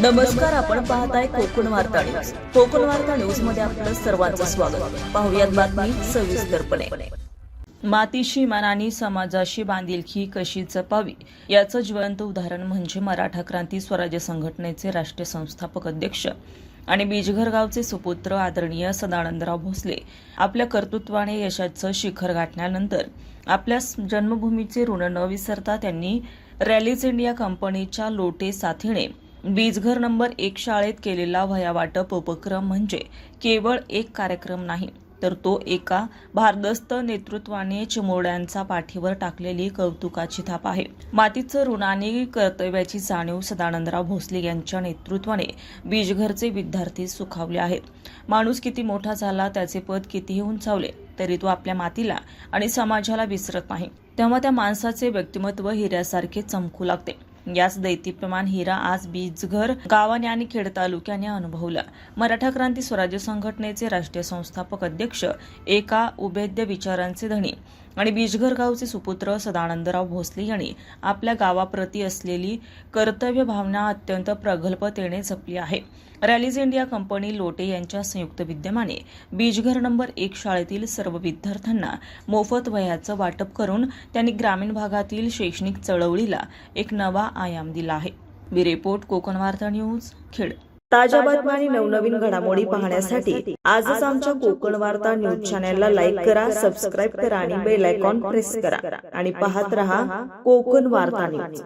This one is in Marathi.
नमस्कार, आपण पाहताय कोकण वार्ता न्यूज. कोकण वार्ता न्यूज मध्ये आपलं सर्वांचं स्वागत. पाहुयात बातमी सविस्तरपणे. मातीशी मनानी समाजाशी बांधिलकी कशी जपावी याचं ज्वलंत उदाहरण म्हणजे मराठा क्रांती स्वराज्य संघटनेचे राष्ट्रीय संस्थापक अध्यक्ष आणि बीजघर गावचे सुपुत्र आदरणीय सदानंदराव भोसले आपल्या कर्तृत्वाने यशाचं शिखर गाठल्यानंतर आपल्या जन्मभूमीचे ऋण न विसरता त्यांनी रॅलीज इंडिया कंपनीच्या लोटे साथीने बीजघर नंबर 1 शाळेत केलेला वह्या वाटप उपक्रम म्हणजे केवळ एक कार्यक्रम नाही, तर तो एका भारदस्त नेतृत्वाने चिमुरड्यांचा पाठीवर टाकलेली कौतुकाची थाप आहे. मातीचं ऋण आणि कर्तव्याची जाणीव सदानंदराव भोसले यांच्या नेतृत्वाने बीजघरचे विद्यार्थी सुखावले आहेत. माणूस किती मोठा झाला, त्याचे पद कितीही उंचावले तरी तो आपल्या मातीला आणि समाजाला विसरत नाही. तेव्हा त्या माणसाचे व्यक्तिमत्व हिऱ्यासारखे चमकू लागते. याच दैदिप्यमान हिरा आज बीजघर गावाने आणि खेड तालुक्याने अनुभवला. मराठा क्रांती स्वराज्य संघटनेचे राष्ट्रीय संस्थापक अध्यक्ष, एका उभेद्य विचारांचे धनी आणि बीजघर गावचे सुपुत्र सदानंदराव भोसले यांनी आपल्या गावाप्रती असलेली कर्तव्य भावना अत्यंत प्रगल्भतेने जपली आहे. रॅलीज इंडिया कंपनी लोटे यांच्या संयुक्त विद्यमाने बीजघर नंबर 1 शाळेतील सर्व विद्यार्थ्यांना मोफत वह्याचं वाटप करून त्यांनी ग्रामीण भागातील शैक्षणिक चळवळीला एक नवा आयाम दिला आहे. ब्युरो रिपोर्ट, कोकण वार्ता न्यूज, खेड. ताज्या बातम्या आणि नवनवीन घडामोडी पाहण्यासाठी आजच आमच्या कोकण वार्ता न्यूज चॅनलला लाईक करा, सबस्क्राईब करा आणि बेल आयकॉन प्रेस करा आणि पाहत रहा कोकण वार्ता न्यूज.